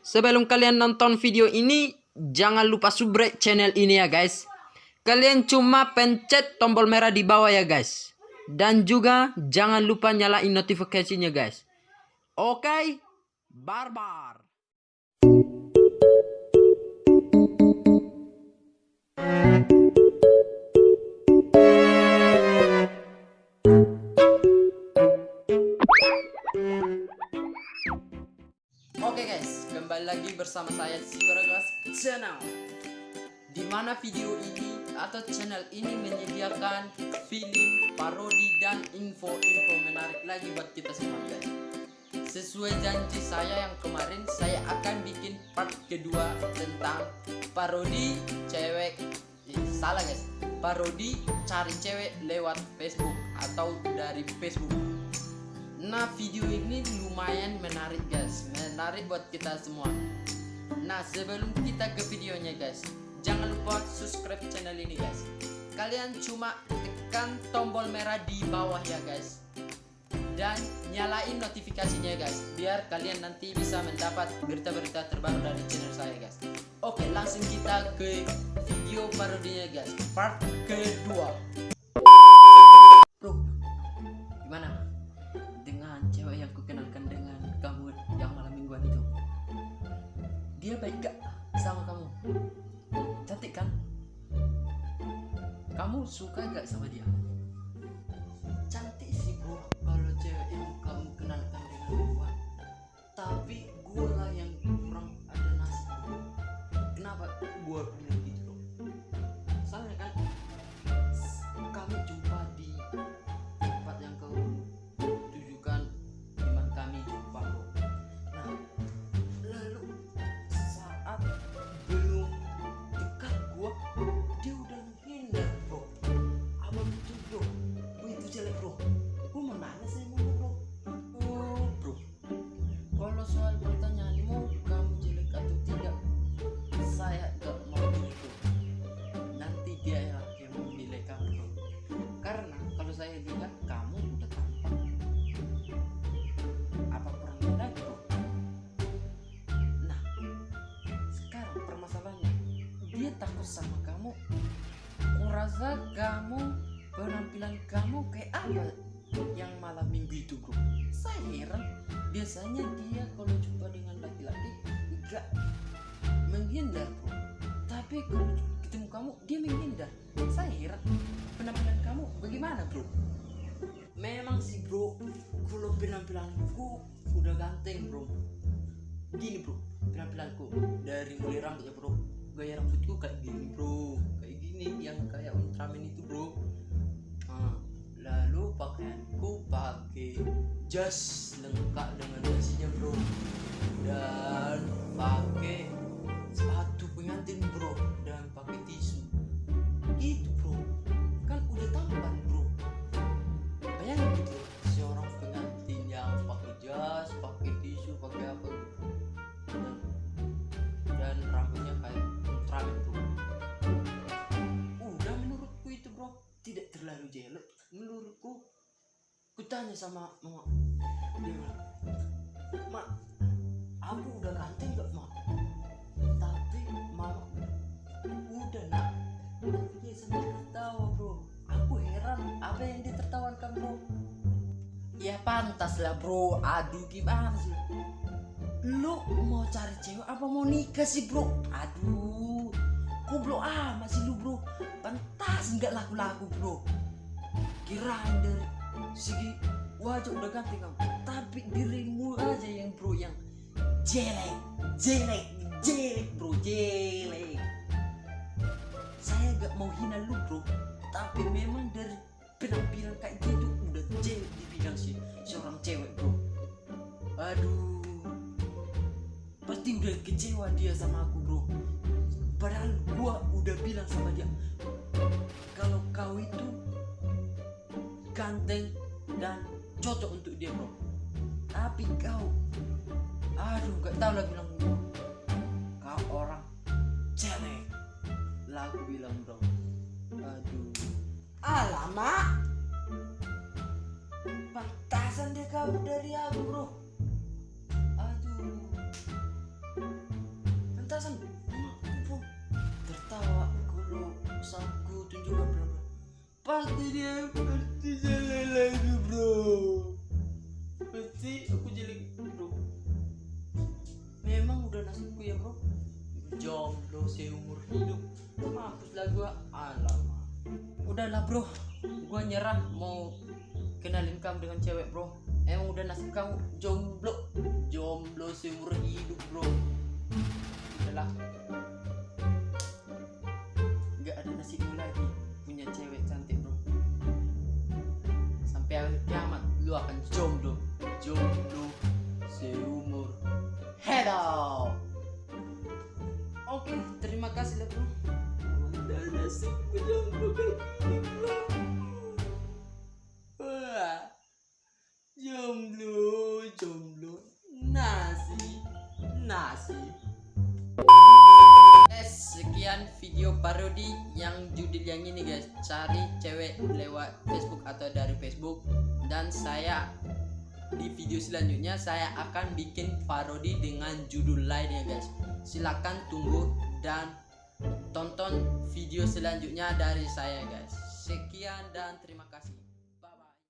Sebelum kalian nonton video ini, jangan lupa subscribe channel ini ya guys. Kalian cuma pencet tombol merah di bawah ya guys. Dan juga jangan lupa nyalain notifikasinya guys. Oke, barbar. Oke guys, kembali lagi bersama saya Siwaragas Channel. Di mana video ini atau channel ini menyediakan film, parodi dan info-info menarik lagi buat kita semua guys. Sesuai janji saya yang kemarin, saya akan bikin part kedua tentang parodi cewek. Salah guys, parodi cari cewek lewat Facebook atau dari Facebook. Nah, video ini lumayan menarik guys, menarik buat kita semua. Nah, sebelum kita ke videonya guys, jangan lupa subscribe channel ini guys. Kalian cuma tekan tombol merah di bawah ya guys, dan nyalain notifikasinya guys, biar kalian nanti bisa mendapat berita-berita terbaru dari channel saya guys. Oke, langsung kita ke video parodinya guys, part kedua. Bro, gimana dengan cewek yang kukenalkan dengan kamu yang malam mingguan itu? Dia baik gak sama kamu? Cantik kan? Kamu suka gak sama dia? Cantik sih bro kalau cewek yang kamu kenalkan dengan gua. Tapi gua lah yang kurang ada nasib. Kenapa gua bilang gitu bro? Soalnya kan kami jumpa di tempat yang kau tujukan, dimana kami jumpa bro. Nah, lalu saat belum dekat gua, dia udah menghindar bro. Abang itu bro, gua itu jelek bro. Gua mau nanya saya mau bro. Oh bro, kalau soal pertanyaanmu kamu jelek atau tidak, saya gak mau itu. Nanti dia yang akan memilih kamu bro. Karena kalau saya lihat kamu udah tampan, apa kurangnya lagi bro? Nah, sekarang permasalahannya, dia takut sama kamu. Kurasa kamu, penampilan kamu kayak apa yang malam minggu itu bro? Saya heran, biasanya dia kalau jumpa dengan laki-laki enggak menghindar bro, tapi kalau ketemu kamu dia menghindar. Saya heran, penampilan kamu bagaimana bro? Memang sih bro, kalau penampilanku udah ganteng bro. Gini bro, penampilanku dari mulai rambut ya bro, gaya rambutku kayak gini bro, kayak gini yang kayak Ultraman itu bro. Lalu pakaianku pakai jas lengkap dengan basinya bro, dan pakai sepatu pengantin bro, dan pakai tisu. Itu bro, kan udah tampan bro. Bayangin gitu, seorang pengantin yang pakai jas, pakai tisu, pakai apa gitu, dan rambutnya kayak Ultraman bro. Udah menurutku itu bro tidak terlalu jelek menurutku. Kutanya sama mama, dia bilang, mak, aku udah ganteng gak mak? Tapi mama, udah nak. Nanti dia sambil tertawa bro. Aku heran apa yang dia tertawakan bro. Ya pantas lah bro, aduh gimana sih? Lu mau cari cewek apa mau nikah sih bro? Aduh, goblok amat sih lu bro. Pantas enggak laku-laku bro. Kirain dari segi wajah udah ganteng kamu, tapi dirimu aja yang bro yang jelek bro, jelek. Saya gak mau hina lu bro, tapi memang dari penampilan kayak gitu udah jelek dibilang sih seorang cewek bro. Aduh, pasti udah kecewa dia sama aku bro. Padahal gua udah bilang sama dia, kalau kau itu ganteng dan cocok untuk dia bro. Tapi kau, aduh gak tau lah bilang bro, kau orang jelek lah aku bilang bro. Aduh, alamak, pantasan dia kabur dari aku bro. Aduh, Lantasan mamaku tertawa kalau saku tunjukkan bro. Pasti dia jalan lagi bro. Pasti aku jelek bro. Memang udah nasibku ya bro. Jomblo seumur hidup. Mampus lah gua. Alamak. Udahlah bro, gua nyerah mau kenalin kamu dengan cewek bro. Emang udah nasib kamu jomblo seumur hidup bro. Udahlah, nggak ada nasibmu lagi punya cewek cantik bro. Sampai akhir kiamat lu akan jomblo seumur hidup. Oke, terima kasih lah bro. Udah nasibku jomblo kayak gini bro. Wah, jomblo nasi. Sekian video parodi yang judul yang ini guys, cari cewek lewat Facebook atau dari Facebook. Dan saya di video selanjutnya saya akan bikin parodi dengan judul lainnya guys. Silakan tunggu dan tonton video selanjutnya dari saya guys. Sekian dan terima kasih.